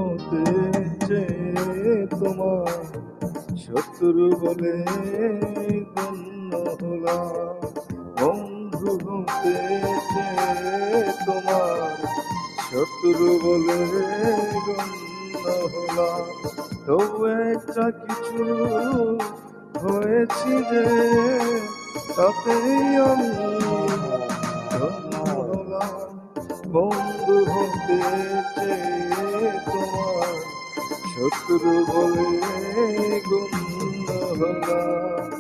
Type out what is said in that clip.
হতে চেয়ে তোমার শত্রু বলে গণ্য হলাম। বন্ধু হতে চেয়ে তোমার শত্রু বলে গণ্য হলাম। তবু একটা কিছু হয়েছি যে তাতেই আমি ধন্য হলাম। বন্ধু হতে চেয়ে তোমার শত্রু বলে গণ্য হলাম।